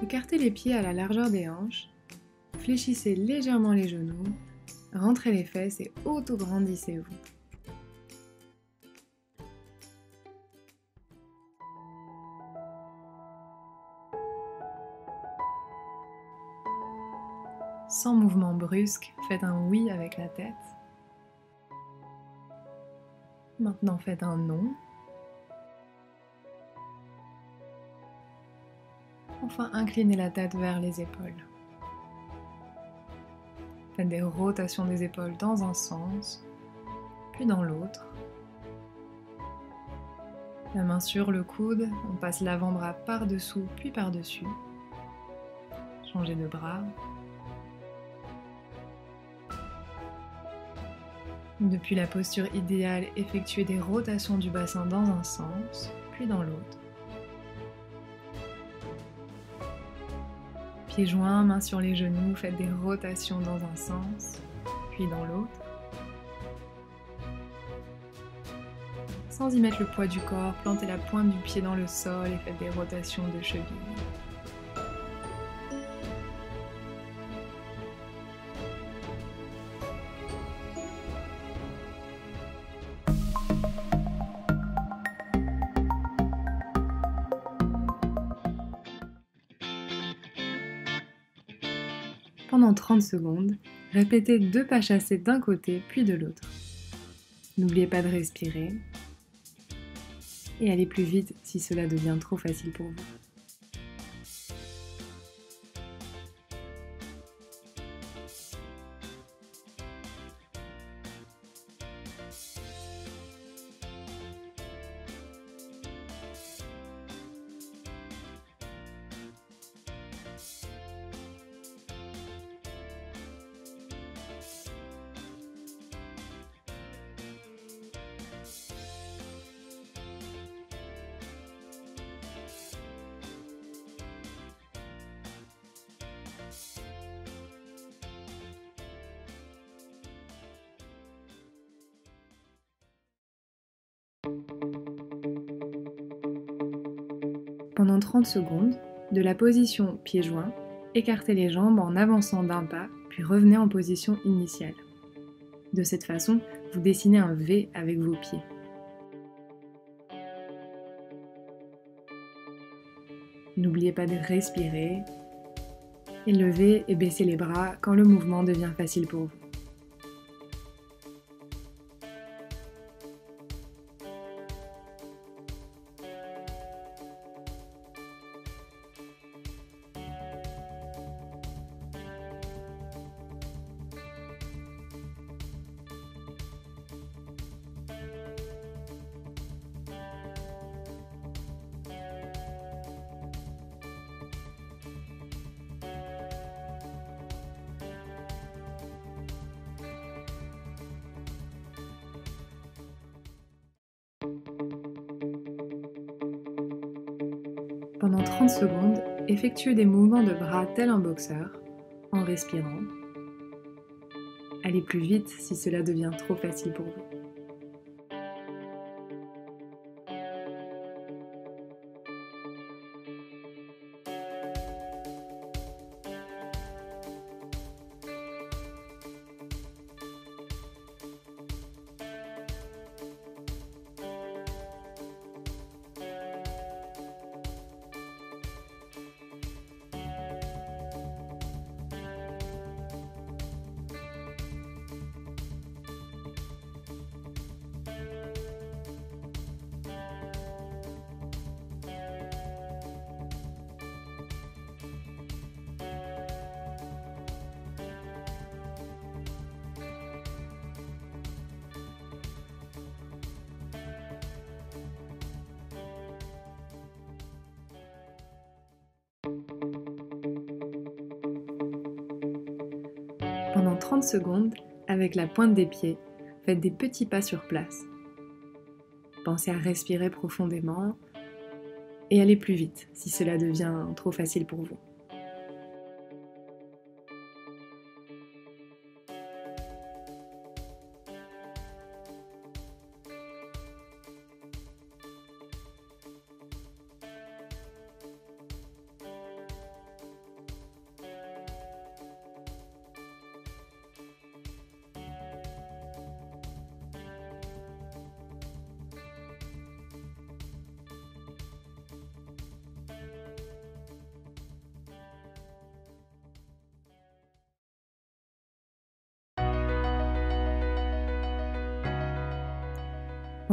Écartez les pieds à la largeur des hanches, fléchissez légèrement les genoux, rentrez les fesses et auto-grandissez-vous. Sans mouvement brusque, faites un oui avec la tête. Maintenant faites un non. Enfin, inclinez la tête vers les épaules. Faites des rotations des épaules dans un sens, puis dans l'autre. La main sur le coude, on passe l'avant-bras par-dessous puis par-dessus. Changez de bras. Depuis la posture idéale, effectuez des rotations du bassin dans un sens, puis dans l'autre. Pieds joints, mains sur les genoux, faites des rotations dans un sens, puis dans l'autre. Sans y mettre le poids du corps, plantez la pointe du pied dans le sol et faites des rotations de cheville. Pendant 30 secondes, répétez 2 pas chassés d'un côté puis de l'autre. N'oubliez pas de respirer et allez plus vite si cela devient trop facile pour vous. Pendant 30 secondes, de la position pieds joints, écartez les jambes en avançant d'un pas, puis revenez en position initiale. De cette façon, vous dessinez un V avec vos pieds. N'oubliez pas de respirer et lever et baisser les bras quand le mouvement devient facile pour vous. Pendant 30 secondes, effectuez des mouvements de bras tel un boxeur, en respirant. Allez plus vite si cela devient trop facile pour vous. Pendant 30 secondes, avec la pointe des pieds, faites des petits pas sur place. Pensez à respirer profondément et allez plus vite si cela devient trop facile pour vous.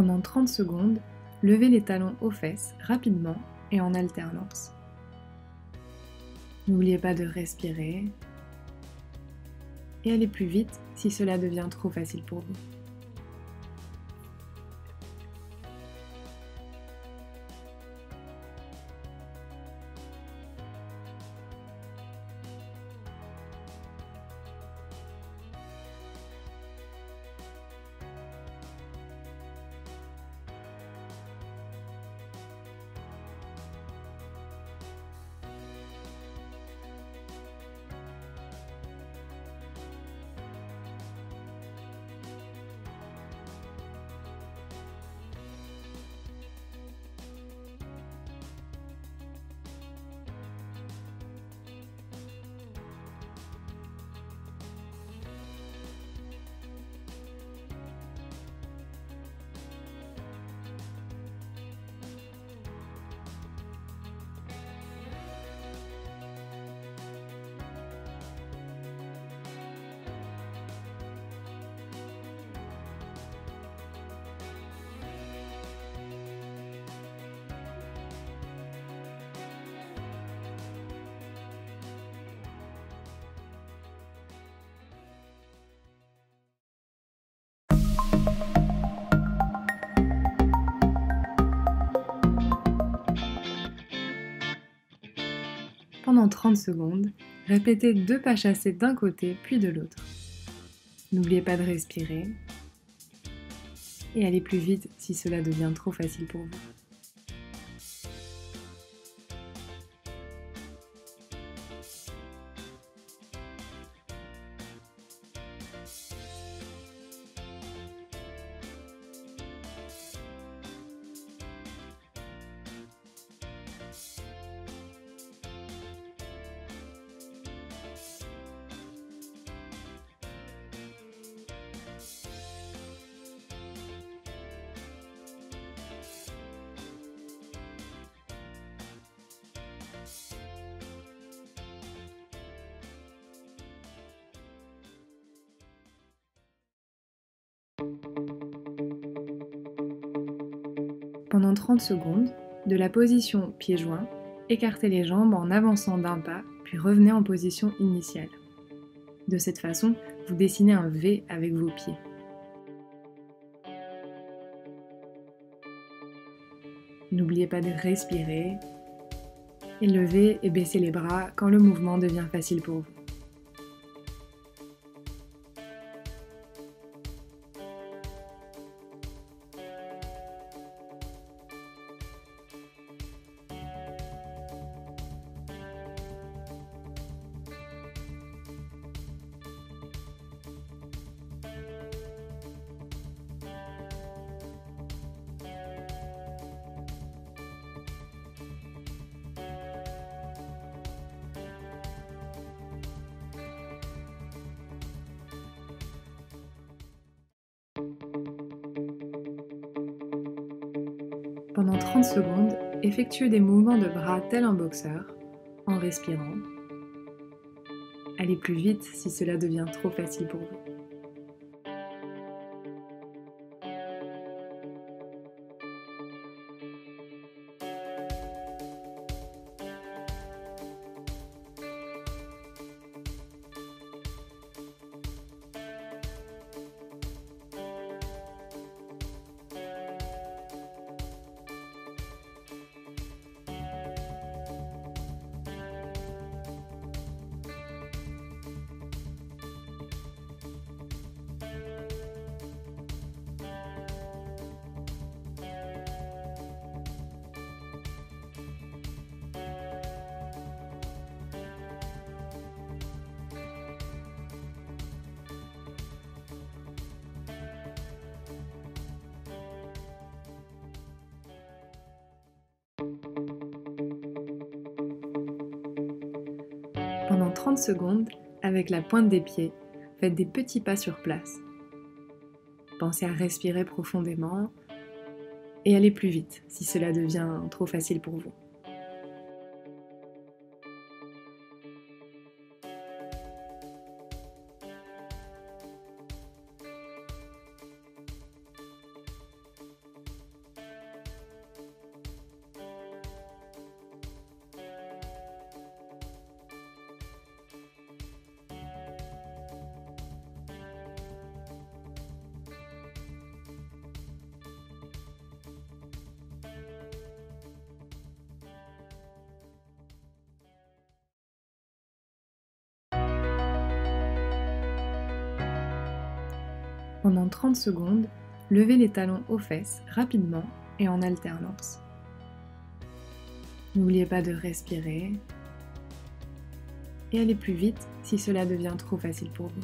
Pendant 30 secondes, levez les talons aux fesses rapidement et en alternance. N'oubliez pas de respirer et allez plus vite si cela devient trop facile pour vous. Pendant 30 secondes, répétez 2 pas chassés d'un côté puis de l'autre. N'oubliez pas de respirer et allez plus vite si cela devient trop facile pour vous. Pendant 30 secondes, de la position pieds joints, écartez les jambes en avançant d'un pas, puis revenez en position initiale. De cette façon, vous dessinez un V avec vos pieds. N'oubliez pas de respirer et lever et baisser les bras quand le mouvement devient facile pour vous. Pendant 30 secondes, effectuez des mouvements de bras tel un boxeur, en respirant. Allez plus vite si cela devient trop facile pour vous. Pendant 30 secondes, avec la pointe des pieds, faites des petits pas sur place. Pensez à respirer profondément et allez plus vite si cela devient trop facile pour vous. Pendant 30 secondes, levez les talons aux fesses rapidement et en alternance. N'oubliez pas de respirer et allez plus vite si cela devient trop facile pour vous.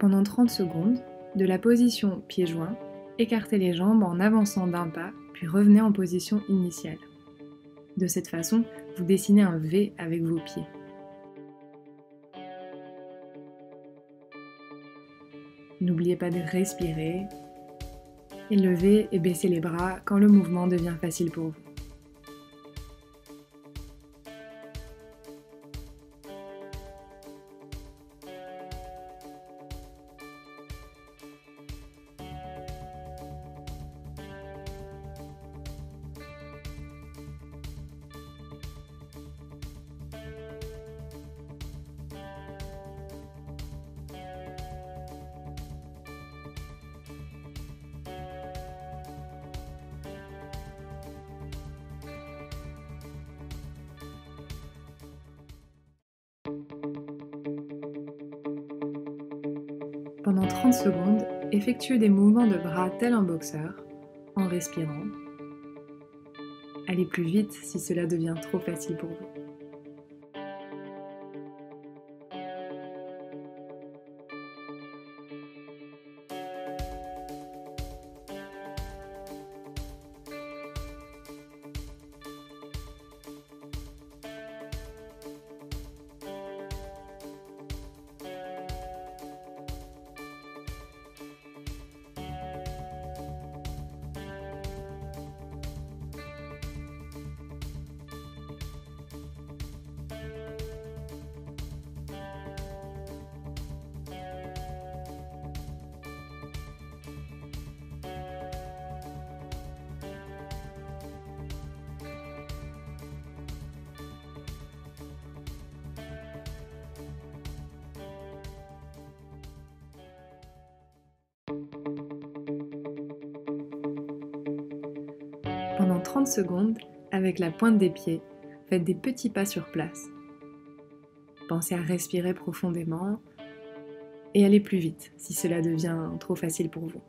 Pendant 30 secondes, de la position pieds joints, écartez les jambes en avançant d'un pas, puis revenez en position initiale. De cette façon, vous dessinez un V avec vos pieds. N'oubliez pas de respirer et lever et baisser les bras quand le mouvement devient facile pour vous. Pendant 30 secondes, effectuez des mouvements de bras tel un boxeur, en respirant. Allez plus vite si cela devient trop facile pour vous. Pendant 30 secondes, avec la pointe des pieds, faites des petits pas sur place. Pensez à respirer profondément et allez plus vite si cela devient trop facile pour vous.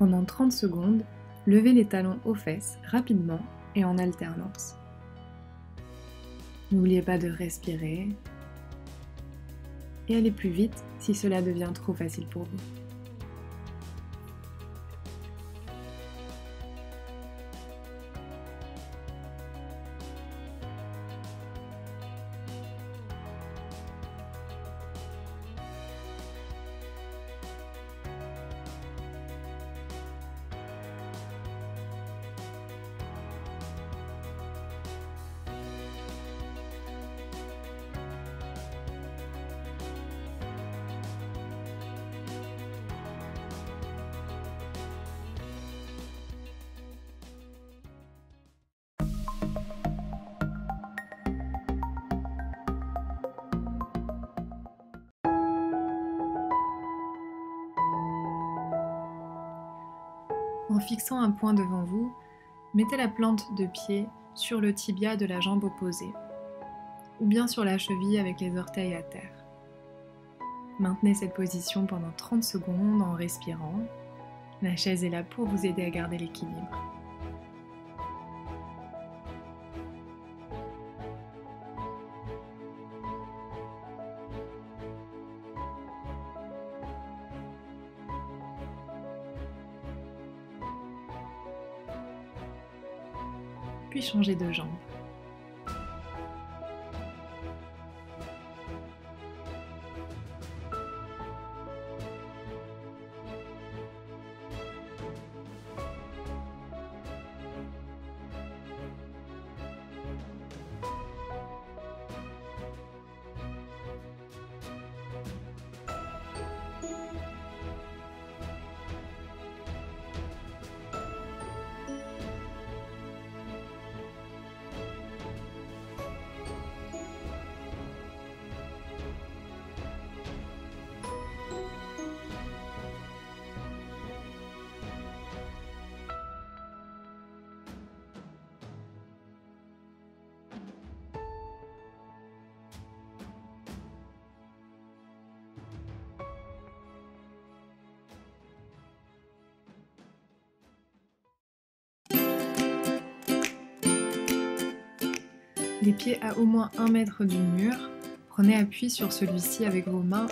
Pendant 30 secondes, levez les talons aux fesses rapidement et en alternance. N'oubliez pas de respirer et allez plus vite si cela devient trop facile pour vous. En fixant un point devant vous, mettez la plante de pied sur le tibia de la jambe opposée, ou bien sur la cheville avec les orteils à terre. Maintenez cette position pendant 30 secondes en respirant. La chaise est là pour vous aider à garder l'équilibre. Puis changez de jambe. Les pieds à au moins 1 mètre du mur, prenez appui sur celui-ci avec vos mains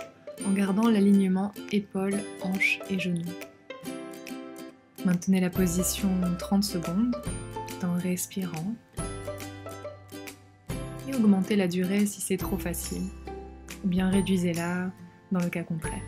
en gardant l'alignement épaules, hanches et genoux. Maintenez la position 30 secondes tout en respirant et augmentez la durée si c'est trop facile, ou bien réduisez-la dans le cas contraire.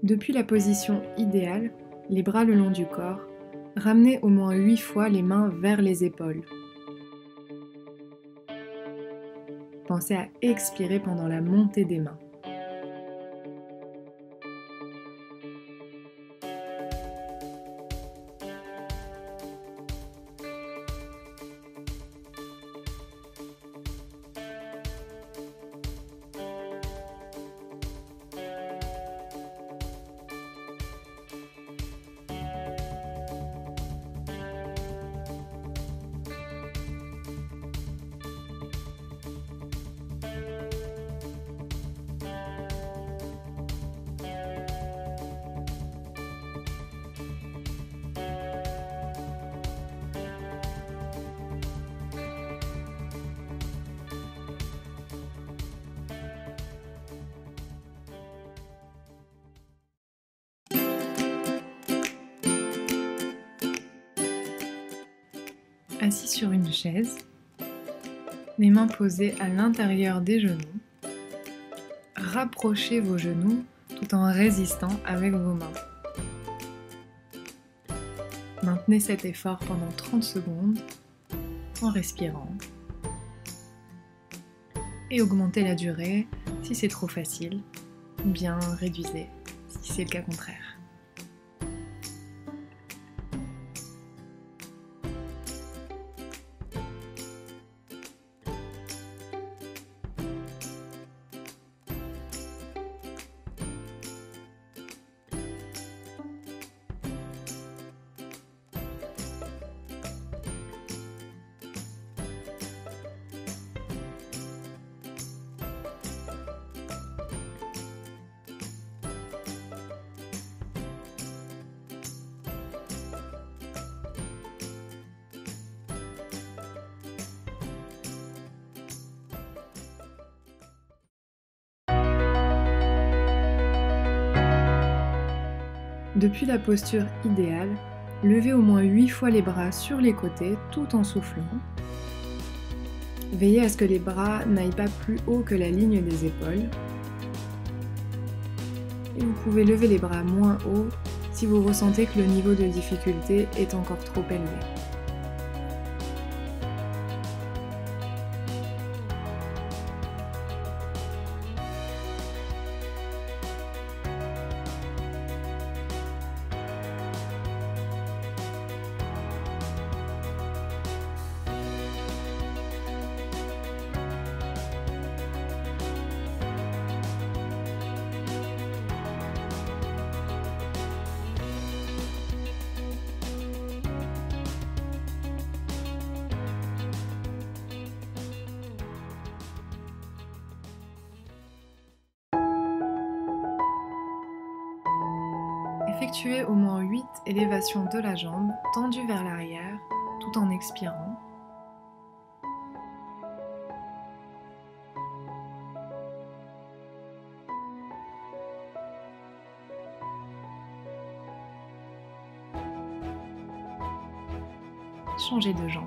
Depuis la position idéale, les bras le long du corps, ramenez au moins 8 fois les mains vers les épaules. Pensez à expirer pendant la montée des mains. Assis sur une chaise, les mains posées à l'intérieur des genoux, rapprochez vos genoux tout en résistant avec vos mains. Maintenez cet effort pendant 30 secondes en respirant et augmentez la durée si c'est trop facile, ou bien réduisez si c'est le cas contraire. Depuis la posture idéale, levez au moins 8 fois les bras sur les côtés tout en soufflant. Veillez à ce que les bras n'aillent pas plus haut que la ligne des épaules. Et vous pouvez lever les bras moins haut si vous ressentez que le niveau de difficulté est encore trop élevé. Effectuez au moins 8 élévations de la jambe tendue vers l'arrière tout en expirant. Changez de jambe.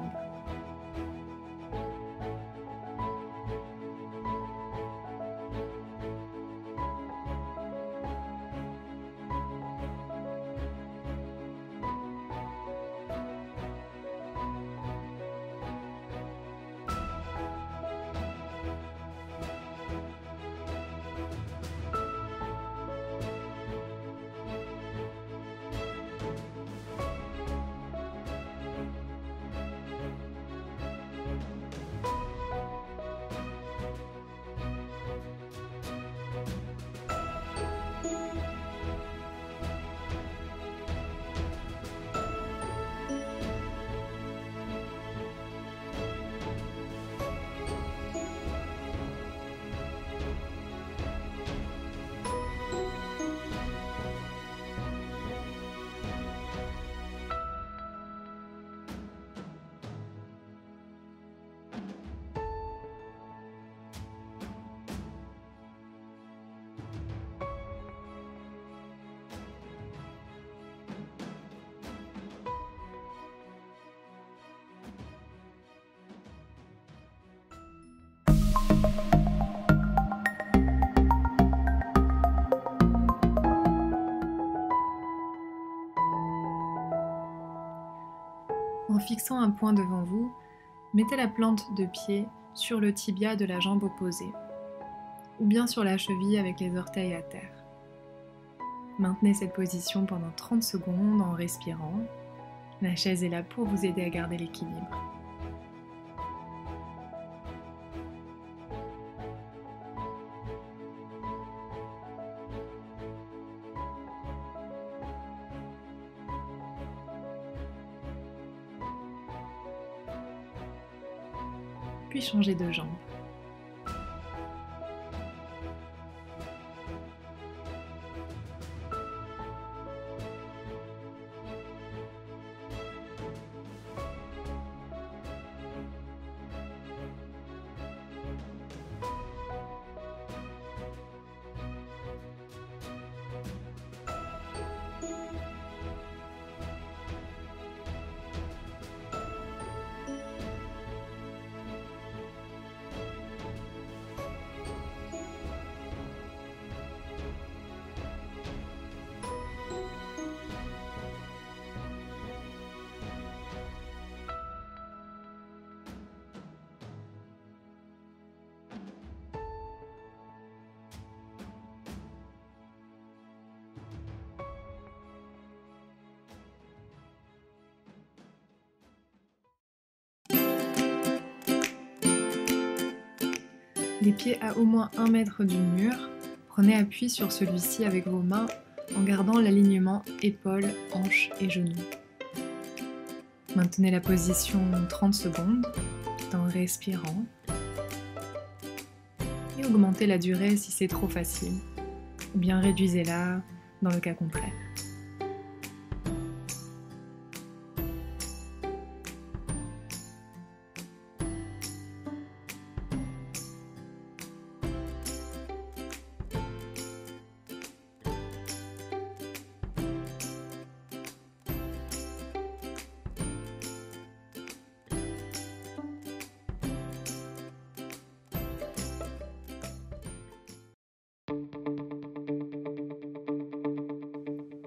En fixant un point devant vous, mettez la plante de pied sur le tibia de la jambe opposée, ou bien sur la cheville avec les orteils à terre. Maintenez cette position pendant 30 secondes en respirant. La chaise est là pour vous aider à garder l'équilibre. Puis changez de jambe. Les pieds à au moins 1 mètre du mur, prenez appui sur celui-ci avec vos mains en gardant l'alignement épaules, hanches et genoux. Maintenez la position 30 secondes tout en respirant et augmentez la durée si c'est trop facile, ou bien réduisez-la dans le cas contraire.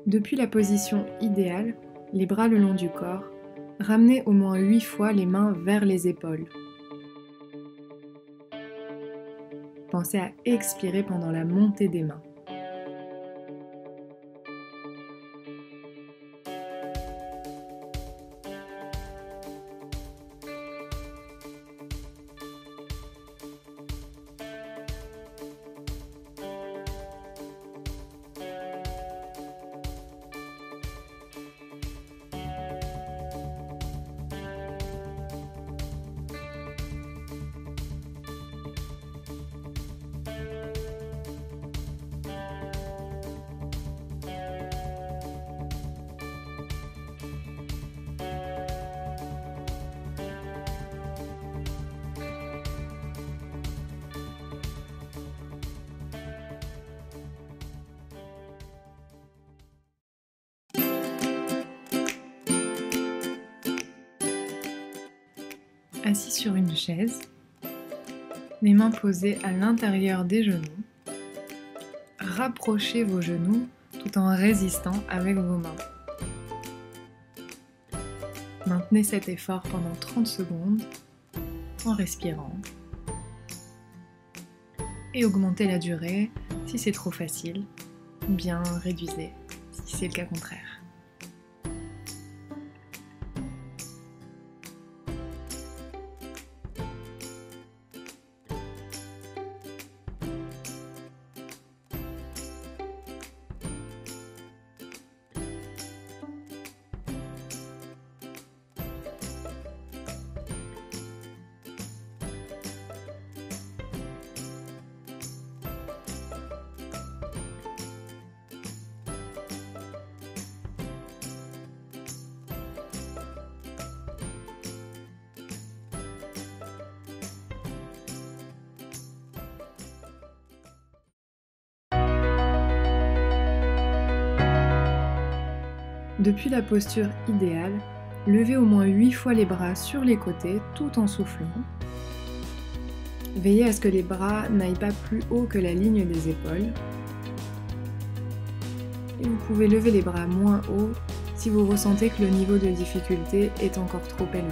Depuis la position idéale, les bras le long du corps, ramenez au moins 8 fois les mains vers les épaules. Pensez à expirer pendant la montée des mains. Assis sur une chaise, les mains posées à l'intérieur des genoux, rapprochez vos genoux tout en résistant avec vos mains. Maintenez cet effort pendant 30 secondes en respirant et augmentez la durée si c'est trop facile, ou bien réduisez si c'est le cas contraire. Depuis la posture idéale, levez au moins 8 fois les bras sur les côtés tout en soufflant. Veillez à ce que les bras n'aillent pas plus haut que la ligne des épaules. Et vous pouvez lever les bras moins haut si vous ressentez que le niveau de difficulté est encore trop élevé.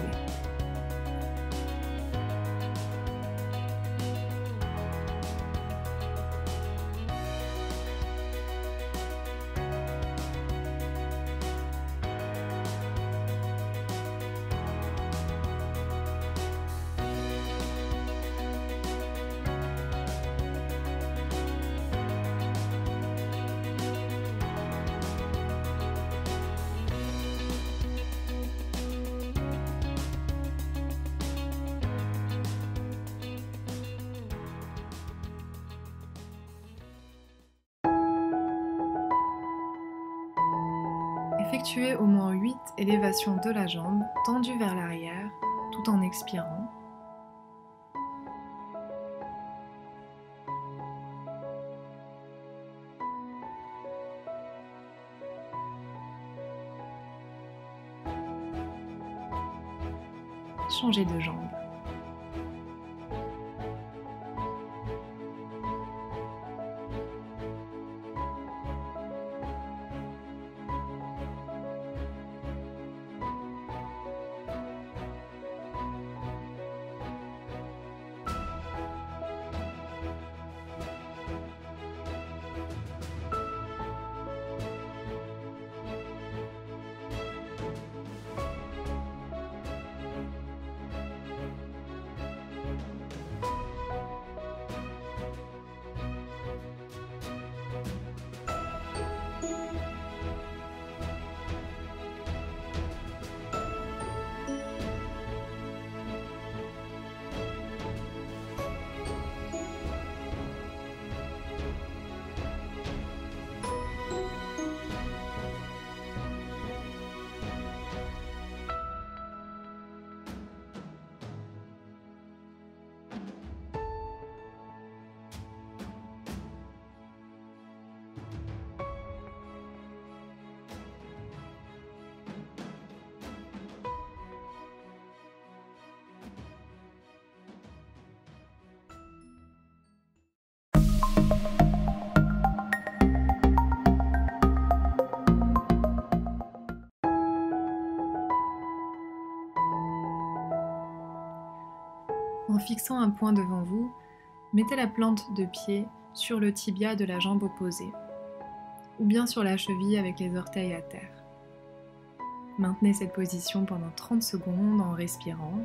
Effectuez au moins 8 élévations de la jambe tendue vers l'arrière tout en expirant. Changez de jambe. En fixant un point devant vous, mettez la plante de pied sur le tibia de la jambe opposée, ou bien sur la cheville avec les orteils à terre. Maintenez cette position pendant 30 secondes en respirant.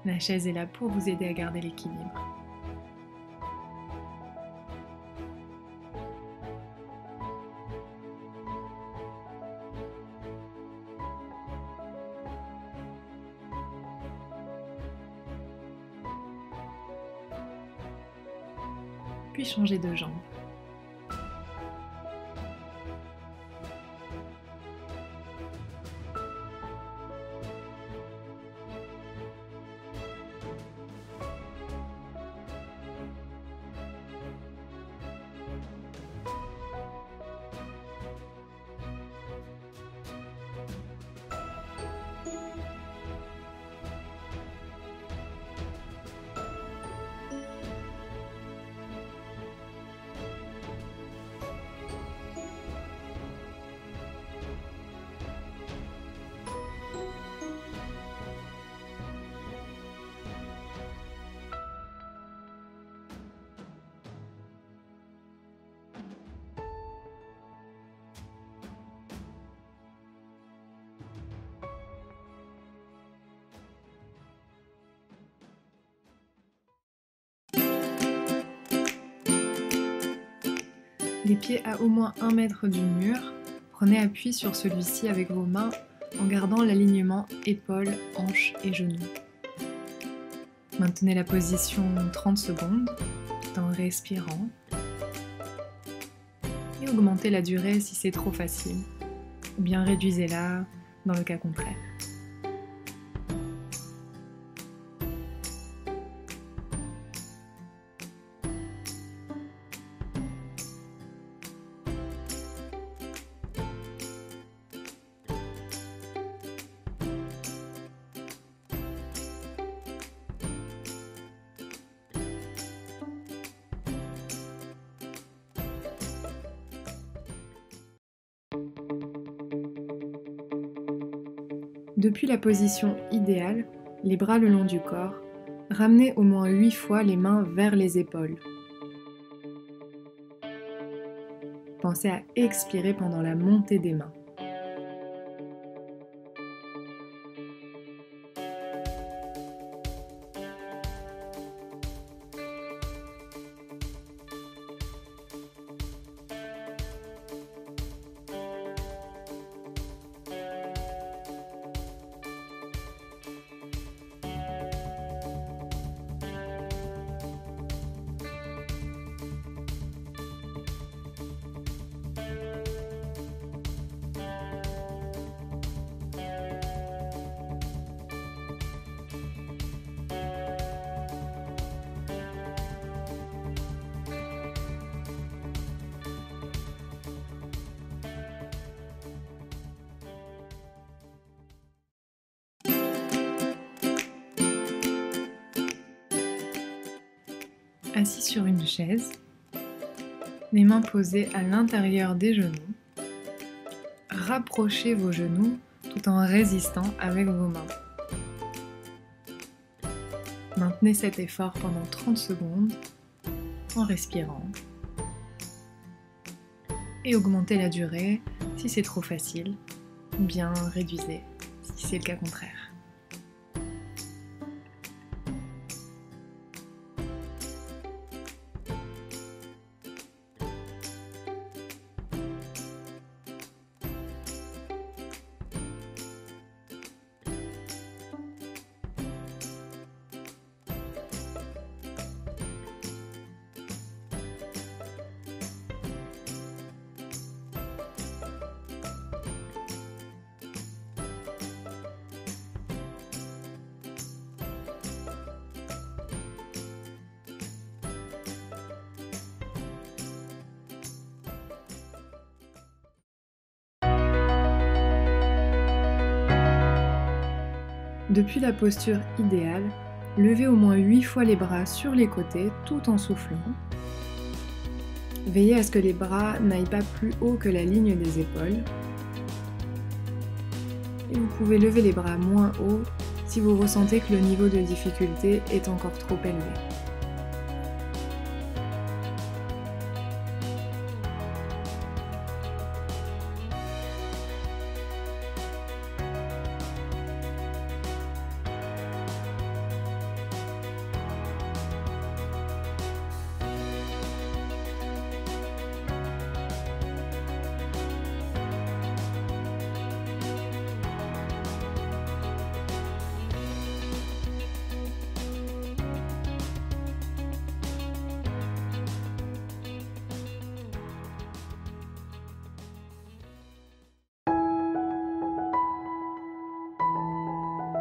La chaise est là pour vous aider à garder l'équilibre. Puis changez de jambe. Les pieds à au moins 1 mètre du mur, prenez appui sur celui-ci avec vos mains en gardant l'alignement épaules, hanches et genoux. Maintenez la position 30 secondes tout en respirant et augmentez la durée si c'est trop facile, ou bien réduisez-la dans le cas contraire. Depuis la position idéale, les bras le long du corps, ramenez au moins 8 fois les mains vers les épaules. Pensez à expirer pendant la montée des mains. Assis sur une chaise, les mains posées à l'intérieur des genoux, rapprochez vos genoux tout en résistant avec vos mains. Maintenez cet effort pendant 30 secondes en respirant et augmentez la durée si c'est trop facile, ou bien réduisez si c'est le cas contraire. Depuis la posture idéale, levez au moins 8 fois les bras sur les côtés tout en soufflant. Veillez à ce que les bras n'aillent pas plus haut que la ligne des épaules. Et vous pouvez lever les bras moins haut si si vous ressentez que le niveau de difficulté est encore trop élevé.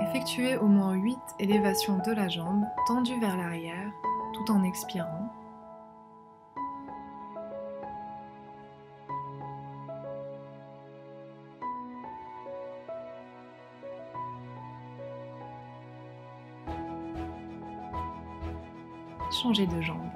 Effectuez au moins 8 élévations de la jambe tendue vers l'arrière tout en expirant. Changez de jambe.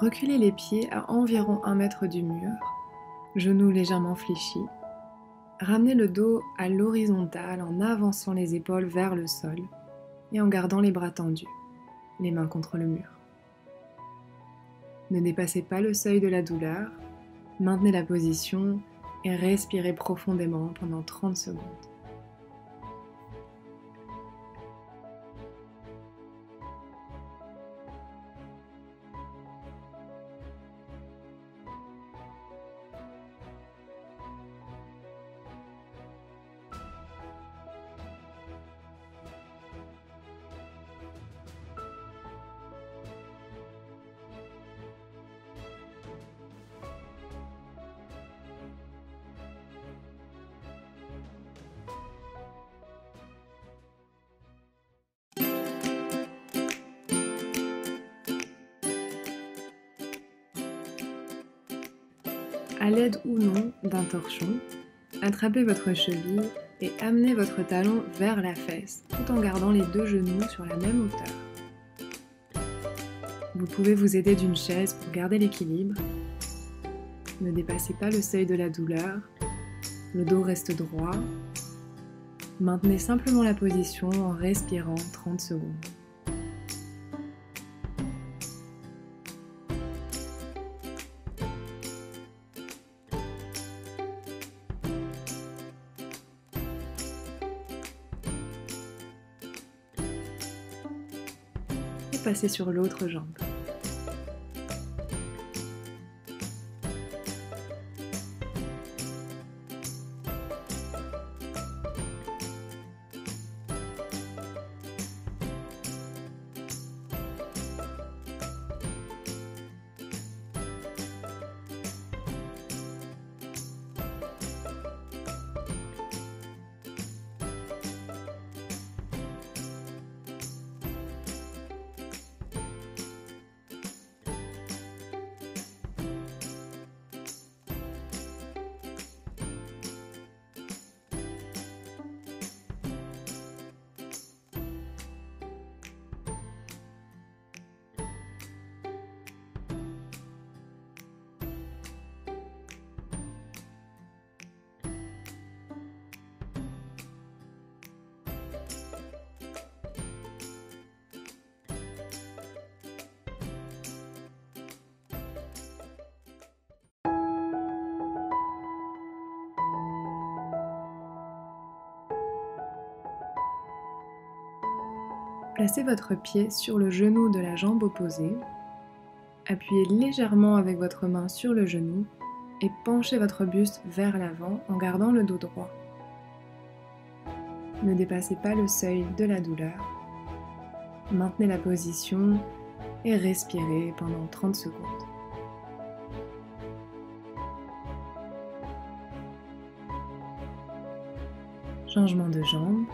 Reculez les pieds à environ 1 mètre du mur, genoux légèrement fléchis. Ramenez le dos à l'horizontale en avançant les épaules vers le sol et en gardant les bras tendus, les mains contre le mur. Ne dépassez pas le seuil de la douleur, maintenez la position et respirez profondément pendant 30 secondes. À l'aide ou non d'un torchon, attrapez votre cheville et amenez votre talon vers la fesse, tout en gardant les 2 genoux sur la même hauteur. Vous pouvez vous aider d'une chaise pour garder l'équilibre. Ne dépassez pas le seuil de la douleur. Le dos reste droit. Maintenez simplement la position en respirant 30 secondes. Et passez sur l'autre jambe. Placez votre pied sur le genou de la jambe opposée. Appuyez légèrement avec votre main sur le genou et penchez votre buste vers l'avant en gardant le dos droit. Ne dépassez pas le seuil de la douleur. Maintenez la position et respirez pendant 30 secondes. Changement de jambe.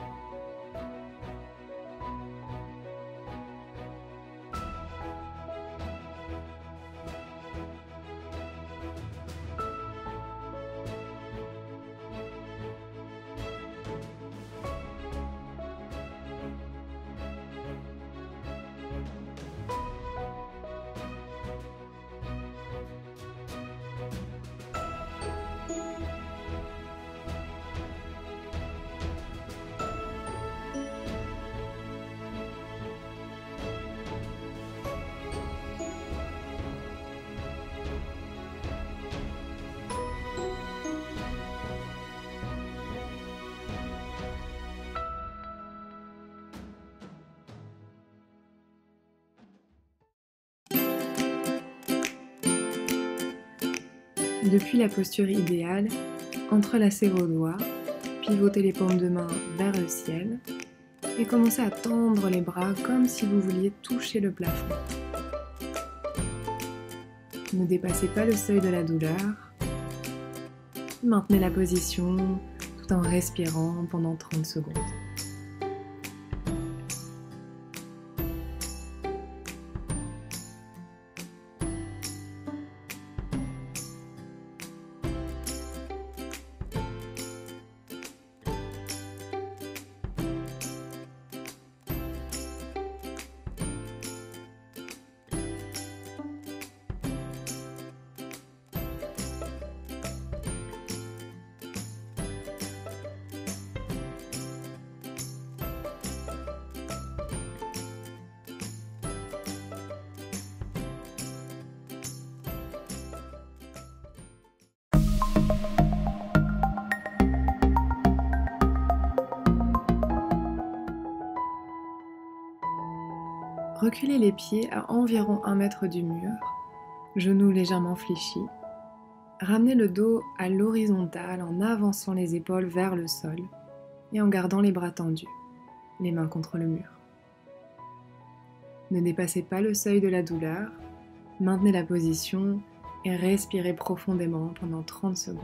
Depuis la posture idéale, entrelacez vos doigts, pivotez les paumes de main vers le ciel et commencez à tendre les bras comme si vous vouliez toucher le plafond. Ne dépassez pas le seuil de la douleur. Maintenez la position tout en respirant pendant 30 secondes. Reculez les pieds à environ 1 mètre du mur, genoux légèrement fléchis. Ramenez le dos à l'horizontale en avançant les épaules vers le sol et en gardant les bras tendus, les mains contre le mur. Ne dépassez pas le seuil de la douleur, maintenez la position et respirez profondément pendant 30 secondes.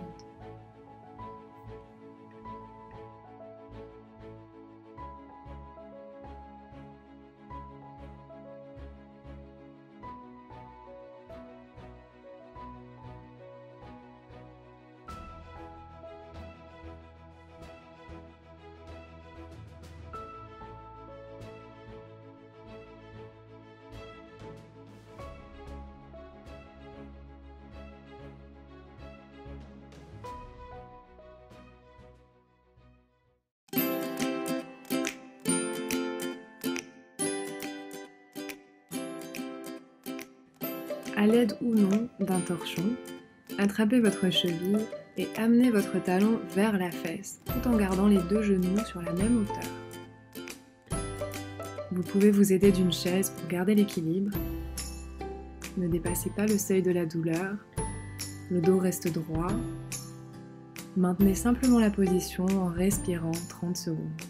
À l'aide ou non d'un torchon, attrapez votre cheville et amenez votre talon vers la fesse, tout en gardant les 2 genoux sur la même hauteur. Vous pouvez vous aider d'une chaise pour garder l'équilibre. Ne dépassez pas le seuil de la douleur, le dos reste droit. Maintenez simplement la position en respirant 30 secondes.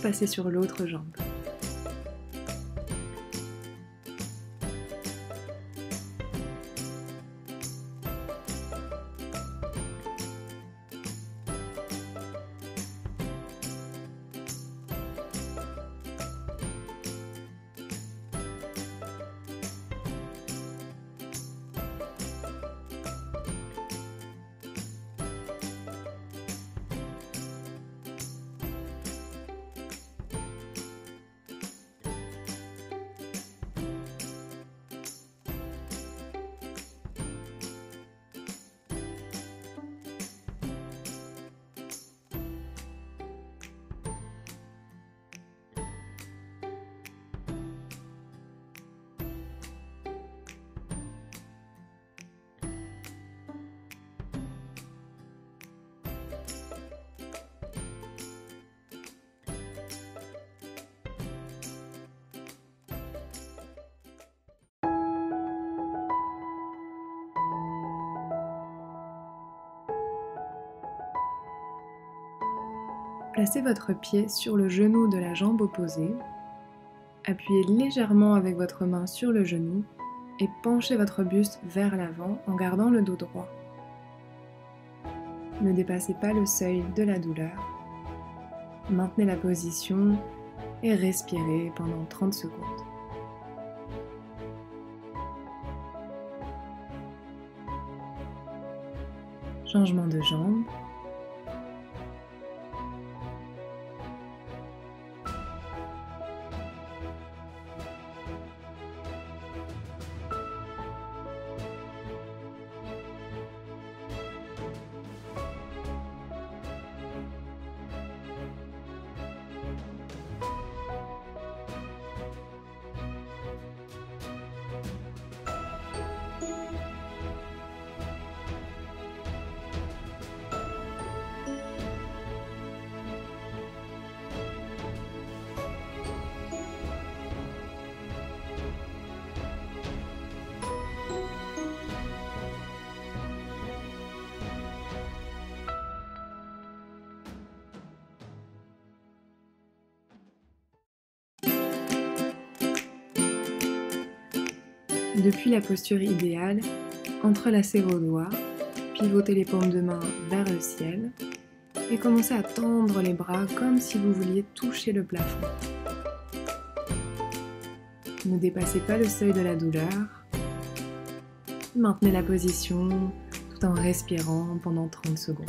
Passez sur l'autre jambe. Placez votre pied sur le genou de la jambe opposée. Appuyez légèrement avec votre main sur le genou et penchez votre buste vers l'avant en gardant le dos droit. Ne dépassez pas le seuil de la douleur. Maintenez la position et respirez pendant 30 secondes. Changement de jambe. Depuis la posture idéale, entrelacez vos doigts, pivotez les paumes de main vers le ciel et commencez à tendre les bras comme si vous vouliez toucher le plafond. Ne dépassez pas le seuil de la douleur. Maintenez la position tout en respirant pendant 30 secondes.